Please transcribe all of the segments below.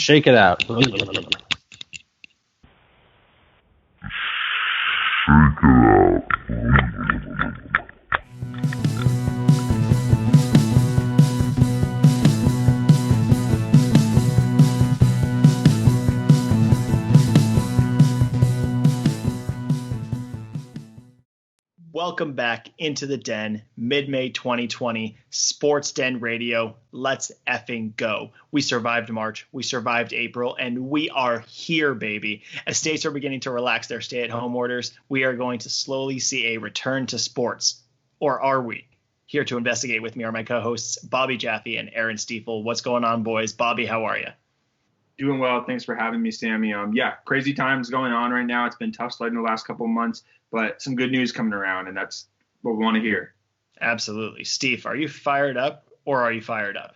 Shake it out. Welcome back into the Den, mid-May 2020, Sports Den Radio. Let's effing go. We survived March, we survived April, and we are here, baby. As states are beginning to relax their stay-at-home orders, we are going to slowly see a return to sports. Or are we? Here to investigate with me are my co-hosts, Bobby Jaffe and Aaron Stiefel. What's going on, boys? Bobby, how are you? Doing well. Thanks for having me, Sammy. Crazy times going on right now. It's been tough sledding the last couple of months, but some good news coming around, and that's what we want to hear. Absolutely. Steve, are you fired up or are you fired up?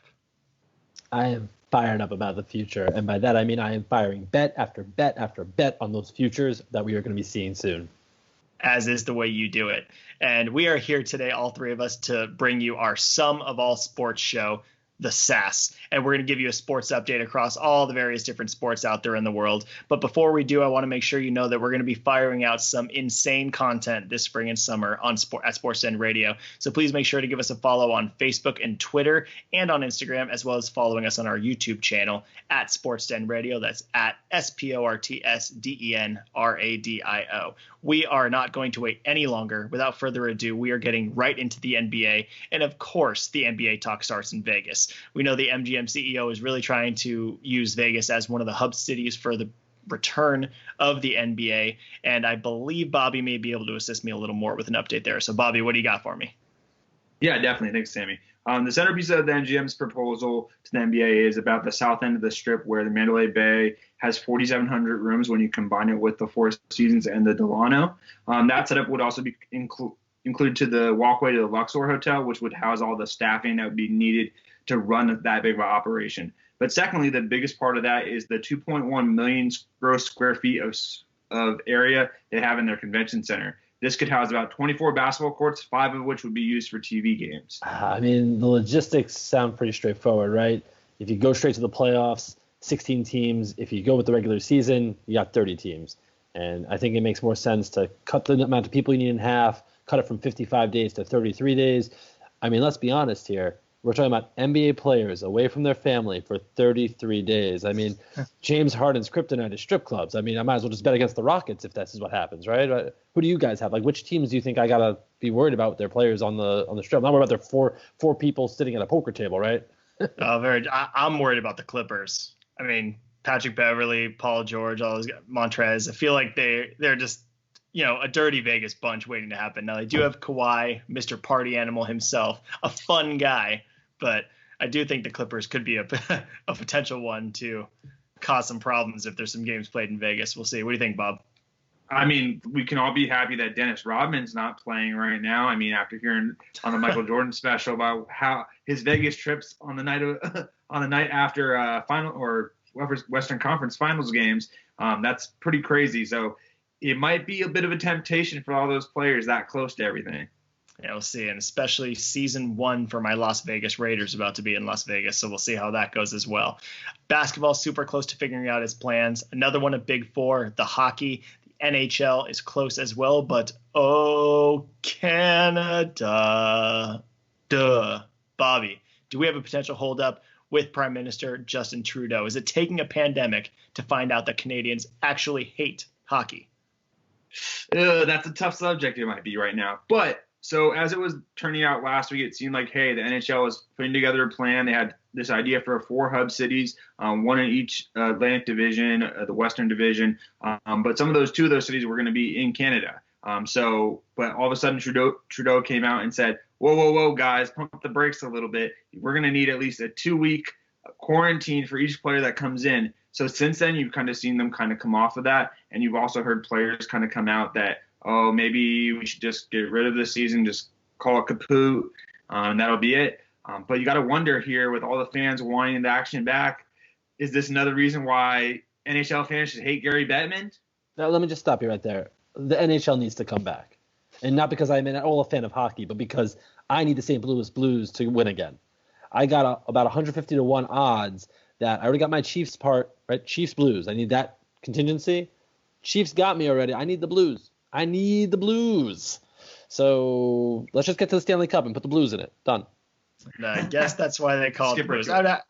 I am fired up about the future, and by that I mean I am firing bet after bet after bet on those futures that we are going to be seeing soon. As is the way you do it. And we are here today, all three of us, to bring you our Sum of All Sports show, the SAS, and we're going to give you a sports update across all the various different sports out there in the world. But before we do, I want to make sure you know that we're going to be firing out some insane content this spring and summer on at Sports Den Radio. So please make sure to give us a follow on Facebook and Twitter and on Instagram, as well as following us on our YouTube channel at Sports Den Radio. That's at SportsDenRadio. We are not going to wait any longer. Without further ado, we are getting right into the NBA. And of course, the NBA talk starts in Vegas. We know the MGM CEO is really trying to use Vegas as one of the hub cities for the return of the NBA. And I believe Bobby may be able to assist me a little more with an update there. So, Bobby, what do you got for me? Yeah, definitely. Thanks, Sammy. The centerpiece of the MGM's proposal to the NBA is about the south end of the Strip, where the Mandalay Bay has 4,700 rooms when you combine it with the Four Seasons and the Delano. That setup would also be included to the walkway to the Luxor Hotel, which would house all the staffing that would be needed to run that big of an operation. But secondly, the biggest part of that is the 2.1 million gross square feet of area they have in their convention center. This could house about 24 basketball courts, 5 of which would be used for TV games. I mean, the logistics sound pretty straightforward, right? If you go straight to the playoffs, 16 teams. If you go with the regular season, you got 30 teams. And I think it makes more sense to cut the amount of people you need in half, cut it from 55 days to 33 days. I mean, let's be honest here. We're talking about NBA players away from their family for 33 days. I mean, James Harden's kryptonite is strip clubs. I mean, I might as well just bet against the Rockets if this is what happens, right? Who do you guys have? Like, which teams do you think I got to be worried about with their players on the strip? I'm not worried about their four people sitting at a poker table, right? I'm worried about the Clippers. I mean, Patrick Beverly, Paul George, all those guys, Montrez. I feel like they're just, a dirty Vegas bunch waiting to happen. Now, they do have Kawhi, Mr. Party Animal himself, a fun guy. But I do think the Clippers could be a potential one to cause some problems if there's some games played in Vegas. We'll see. What do you think, Bob? I mean, we can all be happy that Dennis Rodman's not playing right now. I mean, after hearing on the Michael Jordan special about how his Vegas trips on the night after final or Western Conference Finals games, that's pretty crazy. So it might be a bit of a temptation for all those players that close to everything. Yeah, we'll see. And especially season 1 for my Las Vegas Raiders about to be in Las Vegas. So we'll see how that goes as well. Basketball super close to figuring out its plans. Another one of Big Four, the hockey. The NHL is close as well. But, Canada. Duh. Bobby, do we have a potential holdup with Prime Minister Justin Trudeau? Is it taking a pandemic to find out that Canadians actually hate hockey? That's a tough subject it might be right now. But so as it was turning out last week, it seemed like, hey, the NHL was putting together a plan. They had this idea for 4 hub cities, one in each Atlantic division, the Western division. But two of those cities were going to be in Canada. But all of a sudden Trudeau came out and said, whoa, guys, pump the brakes a little bit. We're going to need at least a 2-week quarantine for each player that comes in. So since then, you've kind of seen them kind of come off of that. And you've also heard players kind of come out that, maybe we should just get rid of this season, just call it kaput, and that'll be it. But you got to wonder here, with all the fans wanting the action back, is this another reason why NHL fans should hate Gary Bettman? Now, let me just stop you right there. The NHL needs to come back. And not because I'm at all a fan of hockey, but because I need the St. Louis Blues to win again. I got about 150 to 1 odds that I already got my Chiefs part, right? Chiefs Blues. I need that contingency. Chiefs got me already. I need the Blues. So let's just get to the Stanley Cup and put the Blues in it. Done. And I guess that's why they call it the Skip right Blues. to it.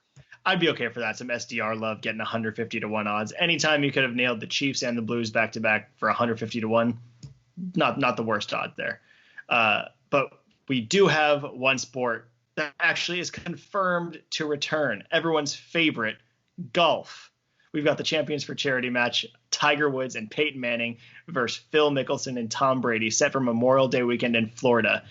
I'd be okay for that. Some SDR love, getting 150 to 1 odds. Anytime you could have nailed the Chiefs and the Blues back to back for 150 to 1, not the worst odds there. But we do have one sport that actually is confirmed to return. Everyone's favorite, golf. We've got the Champions for Charity match, Tiger Woods and Peyton Manning versus Phil Mickelson and Tom Brady, set for Memorial Day weekend in Florida.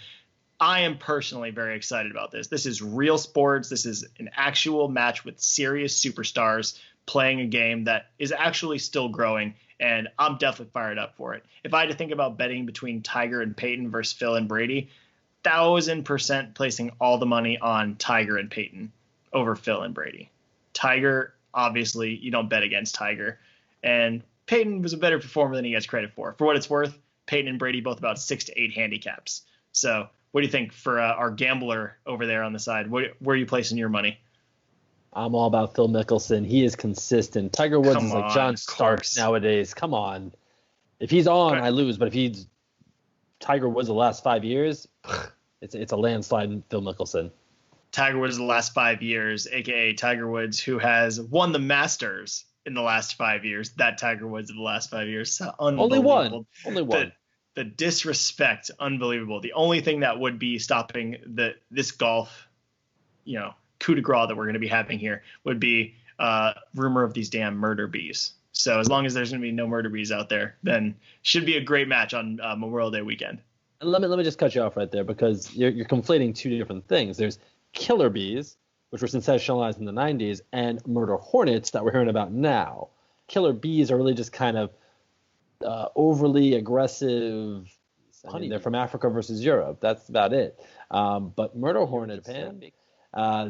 I am personally very excited about this. This is real sports. This is an actual match with serious superstars playing a game that is actually still growing, and I'm definitely fired up for it. If I had to think about betting between Tiger and Peyton versus Phil and Brady, 1,000% placing all the money on Tiger and Peyton over Phil and Brady. Tiger, obviously, you don't bet against Tiger. And Peyton was a better performer than he gets credit for. For what it's worth, Peyton and Brady both about 6 to 8 handicaps. So what do you think for our gambler over there on the side? Where are you placing your money? I'm all about Phil Mickelson. He is consistent. Tiger Woods is like John Starks nowadays. Come on. If he's on, I lose. But if he's Tiger Woods the last 5 years, it's a landslide in Phil Mickelson. Tiger Woods the last 5 years, a.k.a. Tiger Woods, who has won the Masters in the last 5 years. That Tiger Woods in the last 5 years. So Only one. The disrespect, unbelievable. The only thing that would be stopping this golf, coup de grace that we're going to be having here would be rumor of these damn murder bees. So as long as there's going to be no murder bees out there, then should be a great match on Memorial Day weekend. Let me just cut you off right there, because you're conflating two different things. There's killer bees, which were sensationalized in the 90s, and murder hornets that we're hearing about now. Killer bees are really just kind of overly aggressive. They're from Africa versus Europe. That's about it. But murder hornets, Japan,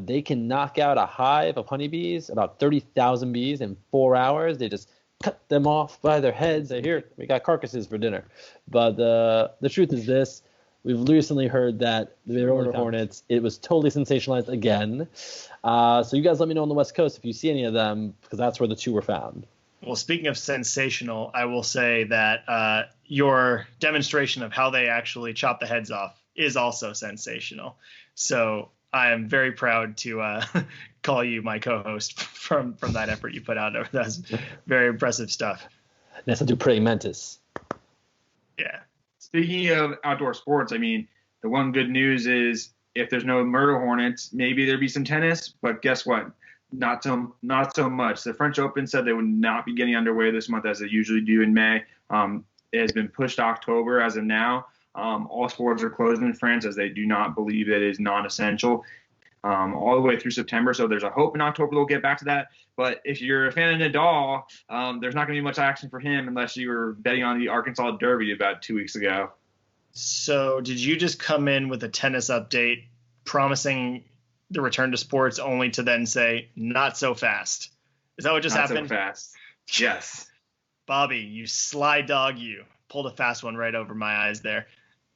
they can knock out a hive of honeybees, about 30,000 bees in 4 hours. They just cut them off by their heads. They're here. We got carcasses for dinner. But the truth is this. We've recently heard that the murder hornets, it was totally sensationalized again. So you guys let me know on the West Coast if you see any of them, because that's where the two were found. Well, speaking of sensational, I will say that your demonstration of how they actually chop the heads off is also sensational. So I am very proud to call you my co-host from that effort you put out. That's very impressive stuff. Nessa Dupree Mentis. Yeah. Speaking of outdoor sports, I mean, the one good news is if there's no murder hornets, maybe there'd be some tennis. But guess what? Not so much. The French Open said they would not be getting underway this month as they usually do in May. It has been pushed to October as of now. All sports are closed in France as they do not believe it is non-essential all the way through September. So there's a hope in October they'll get back to that. But if you're a fan of Nadal, there's not going to be much action for him unless you were betting on the Arkansas Derby about 2 weeks ago. So did you just come in with a tennis update promising the return to sports only to then say, not so fast? Is that what just happened? Not so fast. Yes. Bobby, you sly dog, you pulled a fast one right over my eyes there.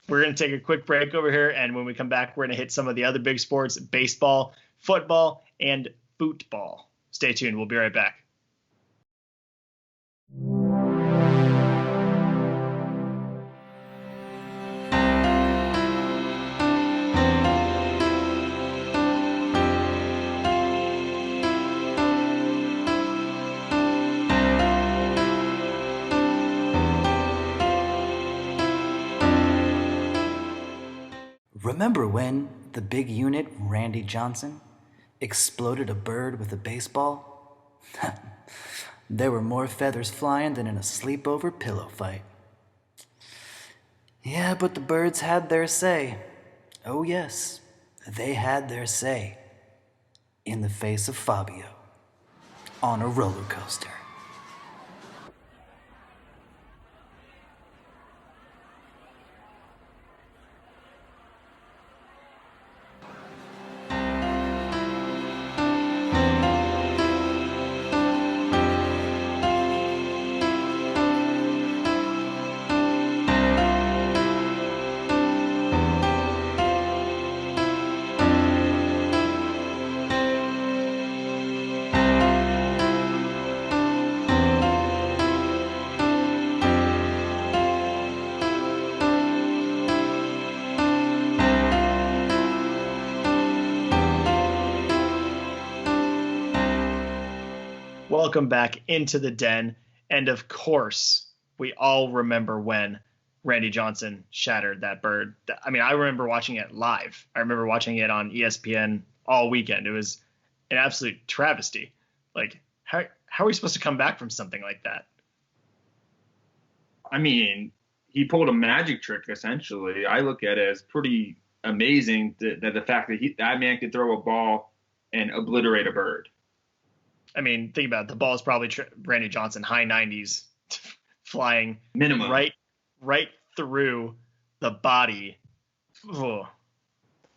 We're going to take a quick break over here, and when we come back, we're going to hit some of the other big sports: baseball, football, and football. Stay tuned. We'll be right back. Remember when the big unit, Randy Johnson, exploded a bird with a baseball? There were more feathers flying than in a sleepover pillow fight. Yeah, but the birds had their say. Oh yes, they had their say. In the face of Fabio. On a roller coaster. welcome back into the den. And of course, we all remember when Randy Johnson shattered that bird. I mean, I remember watching it live. I remember watching it on ESPN all weekend. It was an absolute travesty. Like, how are we supposed to come back from something like that? I mean, he pulled a magic trick, essentially. I look at it as pretty amazing that the fact that that man could throw a ball and obliterate a bird. I mean, think about it. The ball is probably Randy Johnson, high 90s, flying minimum right through the body. Oh,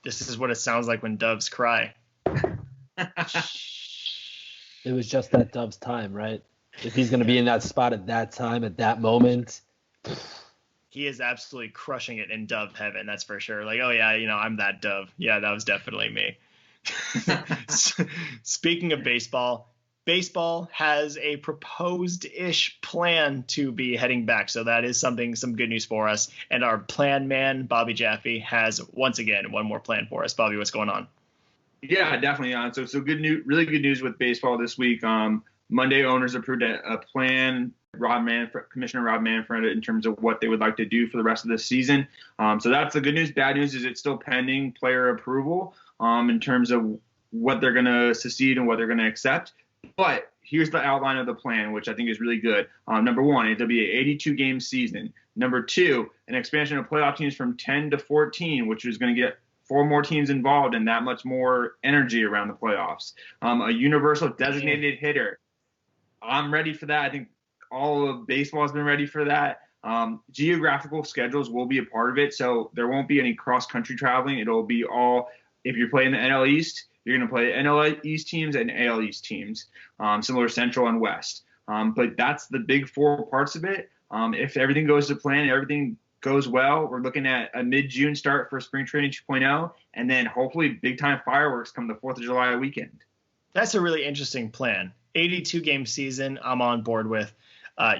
this is what it sounds like when doves cry. It was just that dove's time, right? If he's going to be in that spot at that time, at that moment. He is absolutely crushing it in dove heaven, that's for sure. Like, oh, yeah, I'm that dove. Yeah, that was definitely me. Speaking of baseball has a proposed-ish plan to be heading back. So that is some good news for us. And our plan man, Bobby Jaffe, has once again one more plan for us. Bobby, what's going on? Yeah, definitely on. So good news, really good news with baseball this week. Monday, owners approved a plan. Commissioner Rob Manfred, in terms of what they would like to do for the rest of the season. So that's the good news. Bad news is it's still pending player approval in terms of what they're going to secede and what they're going to accept. But here's the outline of the plan, which I think is really good. Number one, it'll be an 82-game season. Number two, an expansion of playoff teams from 10 to 14, which is going to get 4 more teams involved and that much more energy around the playoffs. A universal designated hitter. I'm ready for that. I think all of baseball has been ready for that. Geographical schedules will be a part of it, so there won't be any cross-country traveling. It'll be all, if you're playing the NL East, you're going to play NL East teams and AL East teams, similar to Central and West. But that's the big 4 parts of it. If everything goes to plan and everything goes well, we're looking at a mid-June start for Spring Training 2.0, and then hopefully big-time fireworks come the 4th of July weekend. That's a really interesting plan. 82-game season, I'm on board with.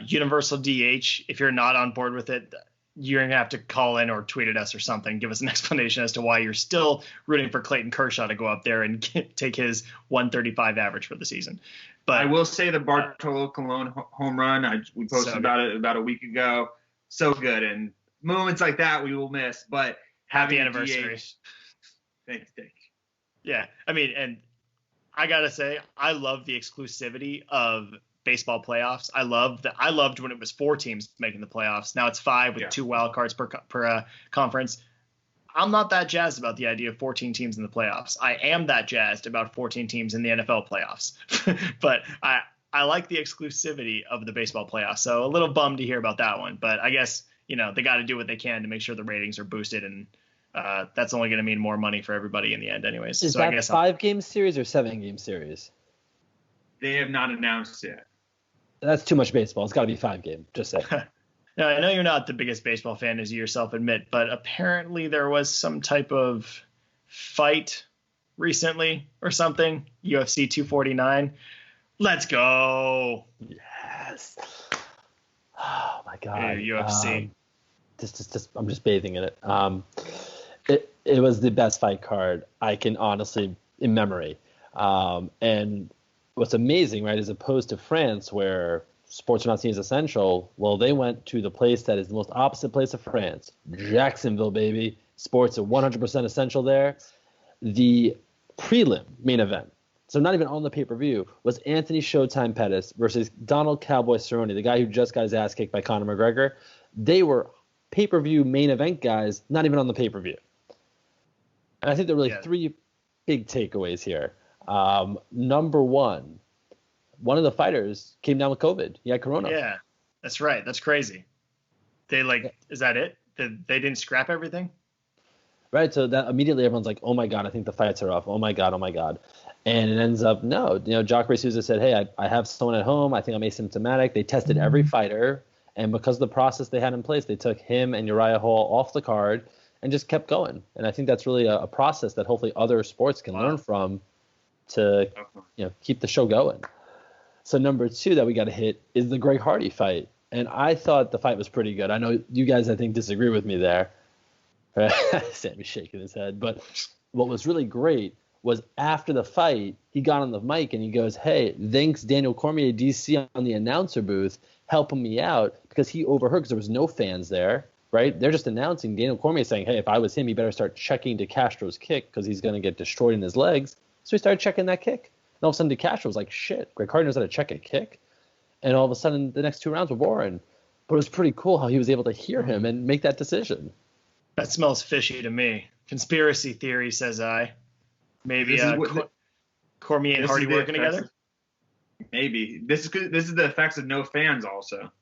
Universal DH, if you're not on board with it, you're going to have to call in or tweet at us or something. Give us an explanation as to why you're still rooting for Clayton Kershaw to go up there and take his 135 average for the season. But I will say the Bartolo Colon home run, we posted about it about a week ago. So good. And moments like that we will miss. But happy anniversary. Thanks. Yeah. I mean, and I got to say, I love the exclusivity of baseball playoffs. I loved when it was 4 teams making the playoffs. Now it's 5 with 2 wild cards per conference. I'm not that jazzed about the idea of 14 teams in the playoffs. I am that jazzed about 14 teams in the NFL playoffs. But I like the exclusivity of the baseball playoffs. So a little bummed to hear about that one. But I guess, they got to do what they can to make sure the ratings are boosted. And that's only going to mean more money for everybody in the end anyways. Is that a 5-game series or 7-game series? They have not announced yet. That's too much baseball. It's got to be 5-game. Just say. Now, I know you're not the biggest baseball fan, as you yourself admit, but apparently there was some type of fight recently or something. UFC 249. Let's go. Yes. Oh my God. Hey, UFC. I'm just bathing in it. It was the best fight card I can honestly in memory. And what's amazing, right, as opposed to France, where sports are not seen as essential, well, they went to the place that is the most opposite place of France, Jacksonville, baby. Sports are 100% essential there. The prelim main event, so not even on the pay-per-view, was Anthony Showtime Pettis versus Donald Cowboy Cerrone, the guy who just got his ass kicked by Conor McGregor. They were pay-per-view main event guys, not even on the pay-per-view. And I think there are really 3 big takeaways here. Number one of the fighters came down with COVID. He had corona. Yeah, that's right. That's crazy. Is that it? They didn't scrap everything? Right. So that immediately everyone's like, oh my God, I think the fights are off. Oh my God. And it ends up, no, Jacare Souza said, hey, I have someone at home. I think I'm asymptomatic. They tested every fighter. And because of the process they had in place, they took him and Uriah Hall off the card and just kept going. And I think that's really a process that hopefully other sports can learn from to keep the show going. So number 2 that we got to hit is the Greg Hardy fight. And I thought the fight was pretty good. I know you guys, I think, disagree with me there. Sammy's shaking his head. But what was really great was after the fight, he got on the mic and he goes, "Hey, thanks Daniel Cormier, DC, on the announcer booth, helping me out," because he overheard, because there was no fans there, right? They're just announcing. Daniel Cormier saying, "Hey, if I was him, he better start checking DeCastro's kick because he's going to get destroyed in his legs." So he started checking that kick. And all of a sudden, DeCastro was like, "Shit, Greg Hardy knows how to check a kick." And all of a sudden, the next 2 rounds were boring. But it was pretty cool how he was able to hear him and make that decision. That smells fishy to me. Conspiracy theory, says I. Maybe Cormier and Hardy working together? Maybe. This is the effects of no fans also.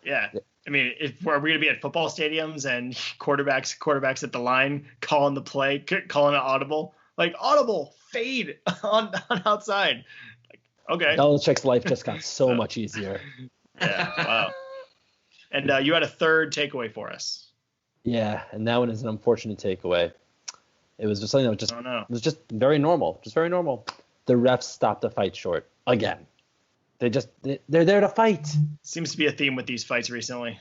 Yeah. I mean, are we going to be at football stadiums and quarterbacks at the line calling the play, calling it audible? Like, audible, fade on outside. Like, okay. Belichick's life just got so much easier. Yeah, wow. And you had a third takeaway for us. Yeah, and that one is an unfortunate takeaway. It was just something that was just, it was just very normal. Just very normal. The refs stopped the fight short again. They're there to fight. Seems to be a theme with these fights recently.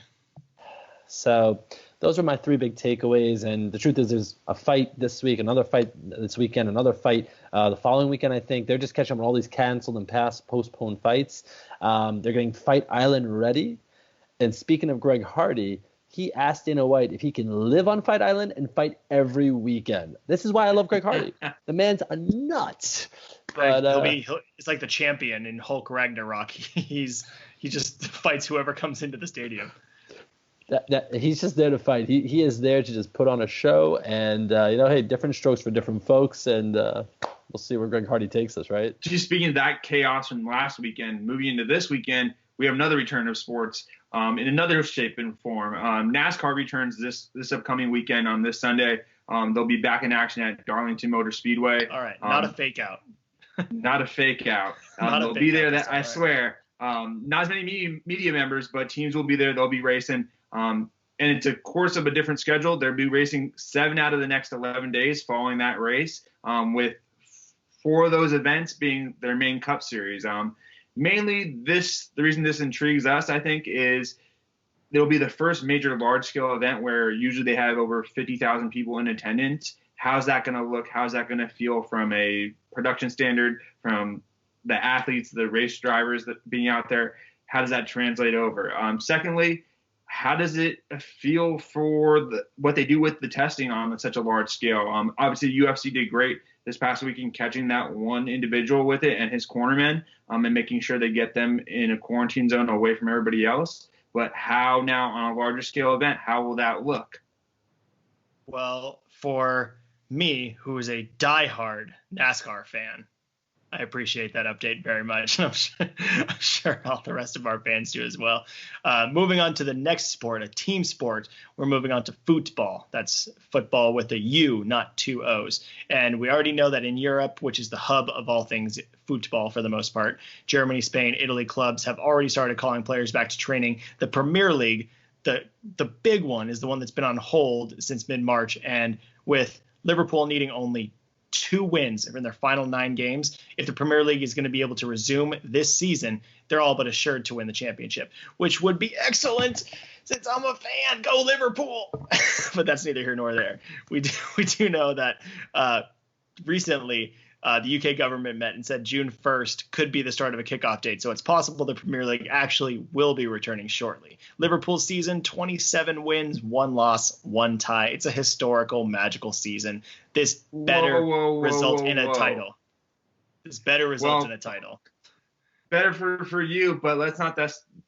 So those are my 3 big takeaways. And the truth is, there's a fight this week, another fight this weekend, another fight the following weekend. I think they're just catching up on all these canceled and postponed fights. They're getting Fight Island ready. And speaking of Greg Hardy, he asked Dana White if he can live on Fight Island and fight every weekend. This is why I love Greg Hardy. The man's a nut. But it's like the champion in Hulk Ragnarok. He just fights whoever comes into the stadium. He's just there to fight. He is there to just put on a show. And, hey, different strokes for different folks. And we'll see where Greg Hardy takes us, right? Just speaking of that chaos from last weekend, moving into this weekend, we have another return of sports in another shape and form. NASCAR returns this upcoming weekend on this Sunday. They'll be back in action at Darlington Motor Speedway. All right, not a fake out. Not a fake out. They'll be there, I swear. Not as many media members, but teams will be there. They'll be racing. And it's a course of a different schedule. They'll be racing 7 out of the next 11 days following that race, with 4 of those events being their main Cup Series. Mainly, the reason this intrigues us, I think, is it'll be the first major large-scale event where usually they have over 50,000 people in attendance. How's that going to look? How's that going to feel from a production standard, from the athletes, the race drivers that being out there? How does that translate over? Secondly, how does it feel for what they do with the testing on such a large scale? Obviously, UFC did great this past weekend catching that one individual with it and his cornermen, and making sure they get them in a quarantine zone away from everybody else. But how now on a larger scale event, how will that look? Well, for me, who is a diehard NASCAR fan, I appreciate that update very much. I'm sure all the rest of our fans do as well. Moving on to the next sport, a team sport, we're moving on to football. That's football with a U, not 2 O's. And we already know that in Europe, which is the hub of all things football for the most part, Germany, Spain, Italy clubs have already started calling players back to training. The Premier League, the big one, is the one that's been on hold since mid-March. And with Liverpool needing only 2 wins in their final 9 games, if the Premier League is going to be able to resume this season, they're all but assured to win the championship, which would be excellent since I'm a fan. Go Liverpool! But that's neither here nor there. We do know that recently the UK government met and said June 1st could be the start of a kickoff date. So it's possible the Premier League actually will be returning shortly. Liverpool's season, 27 wins, 1 loss, 1 tie. It's a historical, magical season. This better result in a title. This better result in a title. Better for you, but let's not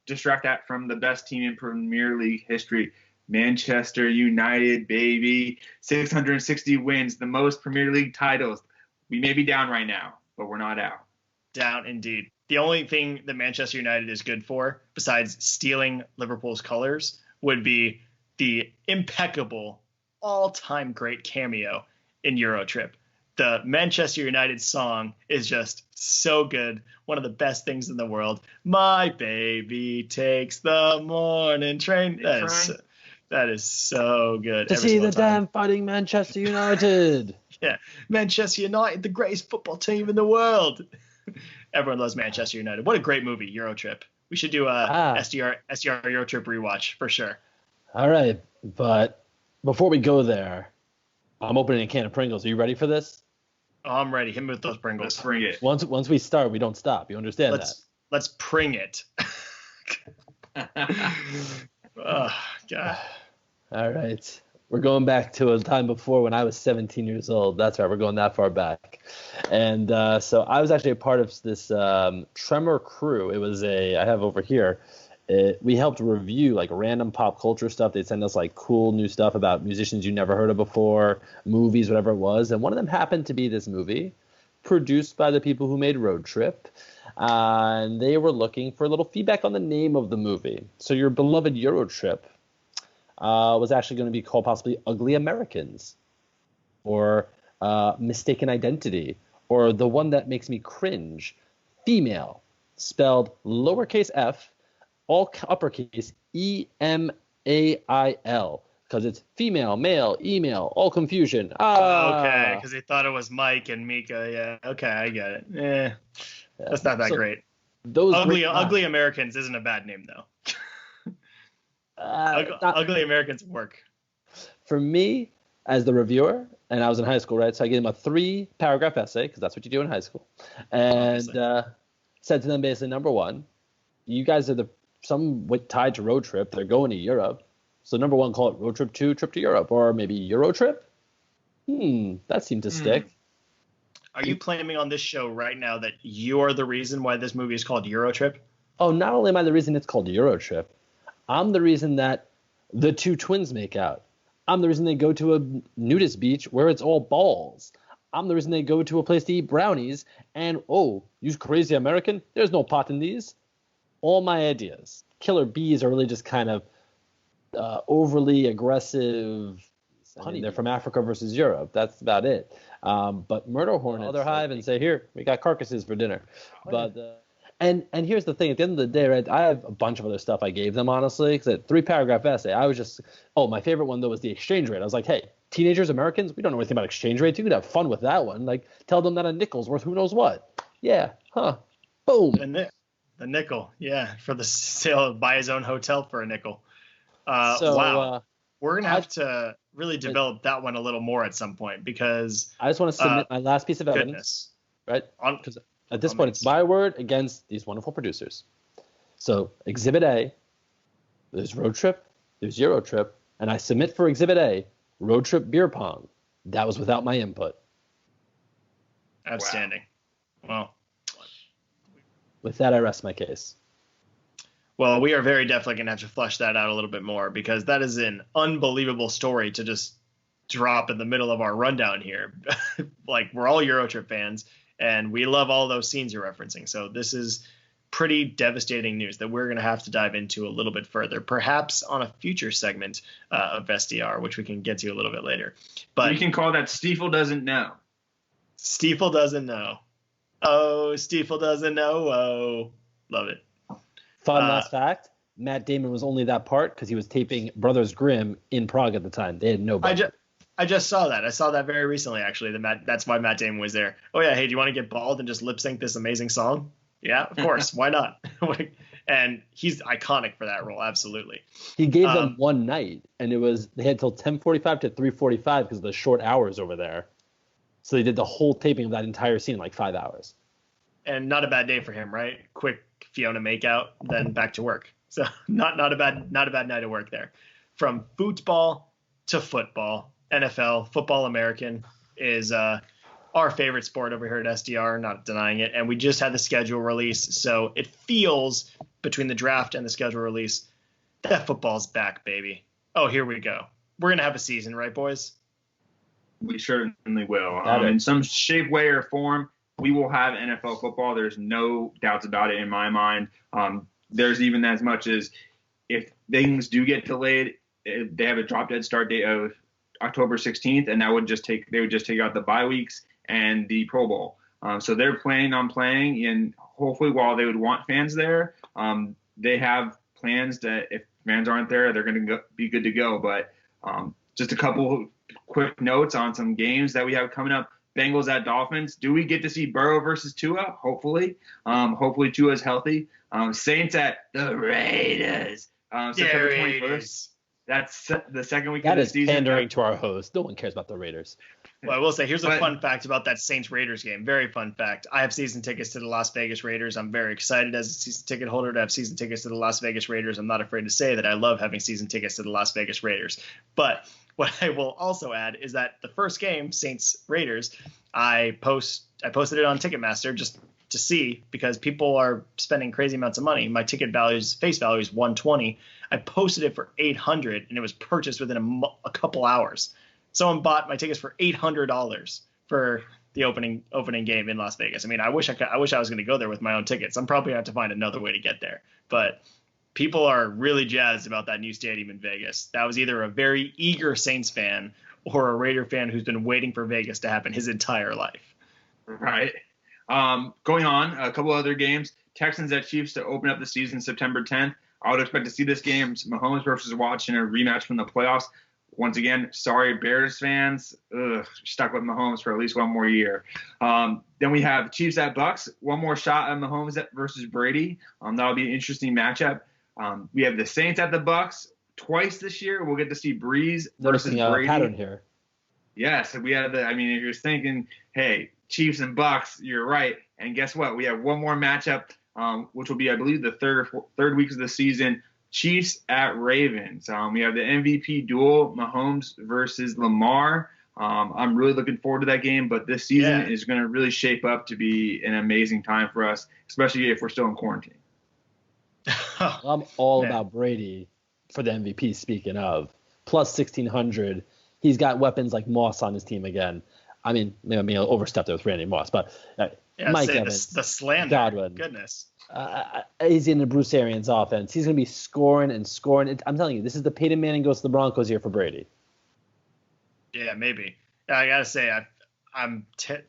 distract that from the best team in Premier League history. Manchester United, baby. 660 wins, the most Premier League titles. We may be down right now, but we're not out. Down indeed. The only thing that Manchester United is good for, besides stealing Liverpool's colors, would be the impeccable, all-time great cameo in Eurotrip. The Manchester United song is just so good. One of the best things in the world. My baby takes the morning train. That is so good. To see the damn fighting Manchester United. Yeah, Manchester United, the greatest football team in the world. Everyone loves Manchester United. What a great movie, Eurotrip. We should do a SDR Eurotrip rewatch for sure. All right, but before we go there, I'm opening a can of Pringles. Are you ready for this? Oh, I'm ready. Hit me with those Pringles. Let's bring it. Once we start, we don't stop. You understand that? Let's pring it. Oh, God. All right. We're going back to a time before when I was 17 years old. That's right. We're going that far back. And so I was actually a part of this Tremor crew. It was I have over here. We helped review like random pop culture stuff. They'd send us like cool new stuff about musicians you never heard of before, movies, whatever it was. And one of them happened to be this movie produced by the people who made Road Trip. And they were looking for a little feedback on the name of the movie. So your beloved Euro Trip was actually going to be called possibly Ugly Americans, or Mistaken Identity, or the one that makes me cringe, Female, spelled lowercase f, all uppercase EMAIL, because it's female, male, email, all confusion. Okay, because they thought it was Mike and Mika. Yeah, okay, I get it. That's not that great. Those Ugly Americans isn't a bad name though. Ugly Americans work. For me, as the reviewer, and I was in high school, right? So I gave them a 3-paragraph essay, because that's what you do in high school, and said to them basically, number one, you guys are somewhat tied to Road Trip. They're going to Europe. So number one, call it Road Trip 2, Trip to Europe, or maybe Euro Trip. That seemed to stick. Are you claiming on this show right now that you're the reason why this movie is called Euro Trip? Oh, not only am I the reason it's called Euro Trip, I'm the reason that the two twins make out. I'm the reason they go to a nudist beach where it's all balls. I'm the reason they go to a place to eat brownies, and, oh, you crazy American, there's no pot in these. All my ideas. Killer bees are really just kind of overly aggressive. They're from Africa versus Europe. That's about it. But murder hornets, other hive, and say, here, we got carcasses for dinner. But and here's the thing. At the end of the day, right, I have a bunch of other stuff I gave them, honestly, because that 3-paragraph essay, I was just, my favorite one, though, was the exchange rate. I was like, hey, teenagers, Americans, we don't know anything about exchange rates. You could have fun with that one. Like, tell them that a nickel's worth who knows what. Yeah, boom. The nickel, yeah, for the sale, buy his own hotel for a nickel. Wow. We're going to have to really develop that one a little more at some point, because I just want to submit my last piece of evidence, right? Because at this point, it's my word against these wonderful producers. So Exhibit A, there's Road Trip, there's Euro Trip, and I submit for Exhibit A, Road Trip Beer Pong. That was without my input. Outstanding. Wow. With that, I rest my case. Well, we are very definitely going to have to flesh that out a little bit more, because that is an unbelievable story to just drop in the middle of our rundown here. Like, we're all Eurotrip fans, and we love all those scenes you're referencing. So this is pretty devastating news that we're going to have to dive into a little bit further, perhaps on a future segment of SDR, which we can get to a little bit later. But we can call that Stiefel Doesn't Know. Stiefel Doesn't Know. Oh, Stiefel Doesn't Know. Oh, love it. Fun last fact, Matt Damon was only that part because he was taping Brothers Grimm in Prague at the time. They had no budget. I just saw that. I saw that very recently, actually. That's why Matt Damon was there. Oh, yeah, hey, do you want to get bald and just lip sync this amazing song? Yeah, of course. Why not? And he's iconic for that role, absolutely. He gave them one night, and they had till 10:45 to 3:45 because of the short hours over there. So they did the whole taping of that entire scene in like 5 hours. And not a bad day for him, right? Quick Fiona makeout, then back to work. So not a bad night of work there. From football to football, NFL, football American is our favorite sport over here at SDR, not denying it. And we just had the schedule release, so it feels, between the draft and the schedule release, that football's back, baby. Oh, here we go. We're going to have a season, right, boys? We certainly will. In some shape, way, or form, we will have NFL football. There's no doubts about it in my mind. There's even as much as, if things do get delayed, they have a drop-dead start date of October 16th, and they would just take out the bye weeks and the Pro Bowl. So they're planning on playing, and hopefully, while they would want fans there, they have plans that if fans aren't there, they're going to be good to go. But just a couple quick notes on some games that we have coming up. Bengals at Dolphins. Do we get to see Burrow versus Tua? Hopefully. Hopefully Tua's healthy. Saints at the Raiders. September 21st. That's the second week That of the is season. pandering to our host. No one cares about the Raiders. Well, I will say, here's a fun fact about that Saints-Raiders game. Very fun fact. I have season tickets to the Las Vegas Raiders. I'm very excited as a season ticket holder to have season tickets to the Las Vegas Raiders. I'm not afraid to say that I love having season tickets to the Las Vegas Raiders. But what I will also add is that the first game, Saints-Raiders, I posted it on Ticketmaster just to see, because people are spending crazy amounts of money. My ticket face value is $120. I posted it for $800, and it was purchased within a couple hours. Someone bought my tickets for $800 for the opening game in Las Vegas. I mean, I wish I was going to go there with my own tickets. I'm probably going to have to find another way to get there. But people are really jazzed about that new stadium in Vegas. That was either a very eager Saints fan or a Raider fan who's been waiting for Vegas to happen his entire life. Right. Going on, a couple other games. Texans at Chiefs to open up the season September 10th. I would expect to see this game, Mahomes versus Watts, in a rematch from the playoffs. Once again, sorry, Bears fans, stuck with Mahomes for at least one more year. Then we have Chiefs at Bucks. One more shot at Mahomes versus Brady. That'll be an interesting matchup. We have the Saints at the Bucks twice this year. We'll get to see Breeze versus Brady. Pattern here. Yes, we have if you're thinking, hey, Chiefs and Bucks, you're right. And guess what? We have one more matchup, which will be, I believe, the third week of the season. Chiefs at Ravens. We have the MVP duel, Mahomes versus Lamar. I'm really looking forward to that game, but this season is going to really shape up to be an amazing time for us, especially if we're still in quarantine. I'm all about Brady for the MVP, speaking of. Plus 1,600. He's got weapons like Moss on his team again. I mean, maybe I overstepped it with Randy Moss, but Mike Evans, the slander. Godwin. Goodness. He's in the Bruce Arians offense. He's going to be scoring and scoring. I'm telling you, this is the Peyton Manning goes to the Broncos year for Brady. Yeah, maybe. I got to say, I'm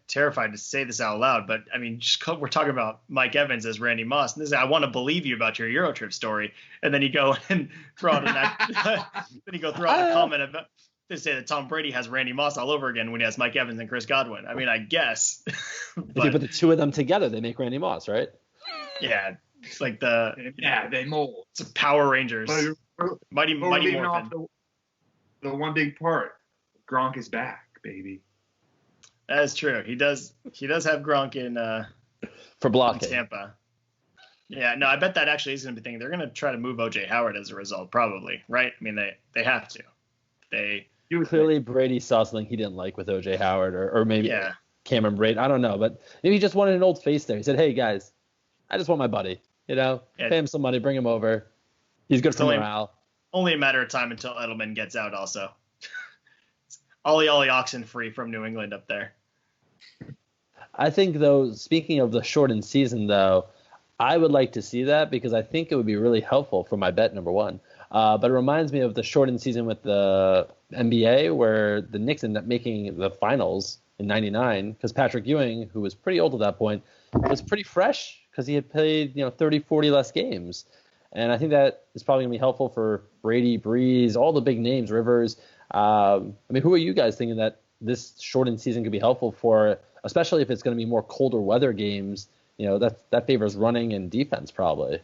terrified to say this out loud, but I mean, we're talking about Mike Evans as Randy Moss. And I want to believe you about your Eurotrip story. And then you go and throw out a comment about to say that Tom Brady has Randy Moss all over again when he has Mike Evans and Chris Godwin. I mean, I guess. If you put the two of them together, they make Randy Moss, right? Yeah, it's like they mold. It's a Power Rangers. Mighty Morphin. Morphin. The one big part, Gronk is back, baby. That is true. He does have Gronk in for blocking in Tampa. Yeah, no, I bet that actually is going to be the thing. They're going to try to move O.J. Howard as a result, probably, right? I mean, they have to. Clearly Brady saw something he didn't like with O.J. Howard or maybe Cameron Brate. I don't know, but maybe he just wanted an old face there. He said, hey, guys, I just want my buddy. Pay him some money, bring him over. He's good for morale. Only a matter of time until Edelman gets out also. Ollie oxen free from New England up there. I think, though, speaking of the shortened season, though, I would like to see that because I think it would be really helpful for my bet, number one. But it reminds me of the shortened season with the NBA where the Knicks ended up making the finals in 99 because Patrick Ewing, who was pretty old at that point, was pretty fresh because he had played 30, 40 less games. And I think that is probably going to be helpful for Brady, Breeze, all the big names, Rivers. I mean, who are you guys thinking that this shortened season could be helpful for, especially if it's going to be more colder weather games? That favors running and defense probably.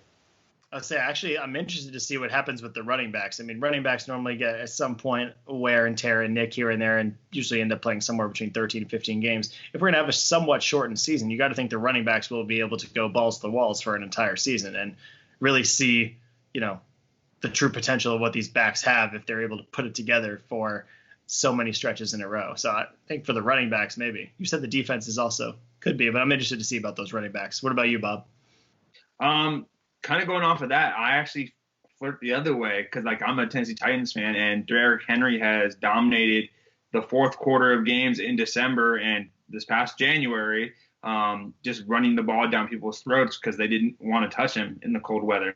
I'll say, actually, I'm interested to see what happens with the running backs. I mean, running backs normally get at some point wear and tear and nick here and there and usually end up playing somewhere between 13 and 15 games. If we're going to have a somewhat shortened season, you got to think the running backs will be able to go balls to the walls for an entire season and really see, the true potential of what these backs have if they're able to put it together for so many stretches in a row. So I think for the running backs, maybe. You said the defense is also could be, but I'm interested to see about those running backs. What about you, Bob? Kind of going off of that, I actually flirt the other way because, I'm a Tennessee Titans fan, and Derrick Henry has dominated the fourth quarter of games in December and this past January, just running the ball down people's throats because they didn't want to touch him in the cold weather.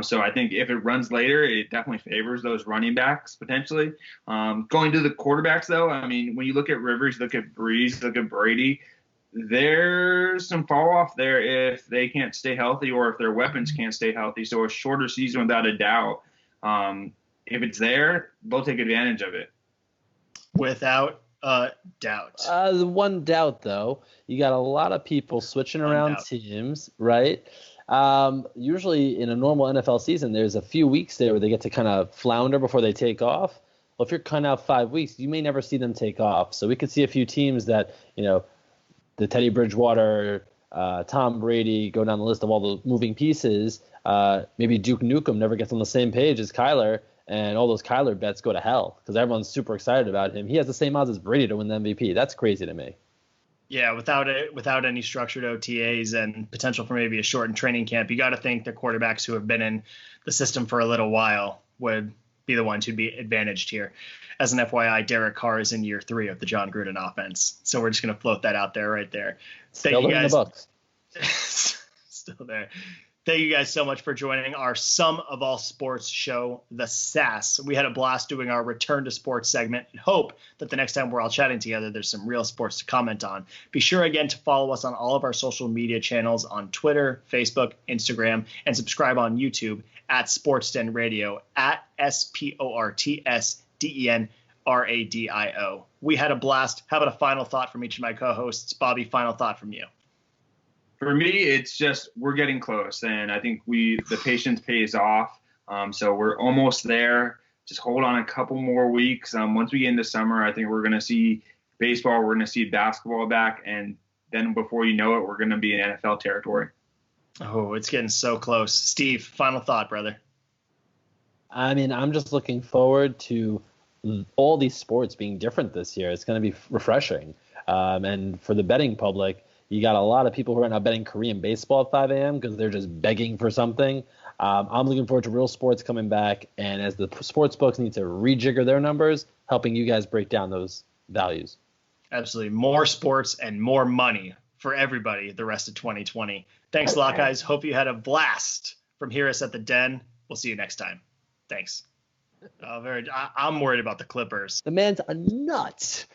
So I think if it runs later, it definitely favors those running backs potentially. Going to the quarterbacks, though, I mean, when you look at Rivers, look at Breeze, look at Brady, there's some fall off there if they can't stay healthy or if their weapons can't stay healthy. So a shorter season without a doubt. If it's there, they'll take advantage of it. Without a doubt. The one doubt, though, you got a lot of people switching around teams, right? Usually in a normal NFL season, there's a few weeks there where they get to kind of flounder before they take off. Well, if you're cutting out 5 weeks, you may never see them take off. So we could see a few teams that, the Teddy Bridgewater, Tom Brady, go down the list of all the moving pieces. Maybe Duke Nukem never gets on the same page as Kyler, and all those Kyler bets go to hell because everyone's super excited about him. He has the same odds as Brady to win the MVP. That's crazy to me. Yeah, without any structured OTAs and potential for maybe a shortened training camp, you got to think the quarterbacks who have been in the system for a little while would be the ones who'd be advantaged here. As an FYI, Derek Carr is in year 3 of the John Gruden offense, so we're just going to float that out there right there. Still in the books. Still there. Thank you guys so much for joining our Sum of All Sports show, The SAS. We had a blast doing our Return to Sports segment and hope that the next time we're all chatting together, there's some real sports to comment on. Be sure, again, to follow us on all of our social media channels on Twitter, Facebook, Instagram, and subscribe on YouTube at SportsDen Radio, at SportsDenRadio. We had a blast. How about a final thought from each of my co-hosts? Bobby, final thought from you. For me, it's just we're getting close, and I think the patience pays off. So we're almost there. Just hold on a couple more weeks. Once we get into summer, I think we're going to see baseball, we're going to see basketball back, and then before you know it, we're going to be in NFL territory. Oh, it's getting so close. Steve, final thought, brother. I mean, I'm just looking forward to all these sports being different this year. It's going to be refreshing. And for the betting public, you got a lot of people who are now betting Korean baseball at 5 a.m. because they're just begging for something. I'm looking forward to real sports coming back. And as the sports books need to rejigger their numbers, helping you guys break down those values. Absolutely. More sports and more money for everybody the rest of 2020. Thanks a lot, guys. Hope you had a blast from here us at the Den. We'll see you next time. Thanks. I'm worried about the Clippers. The man's a nut.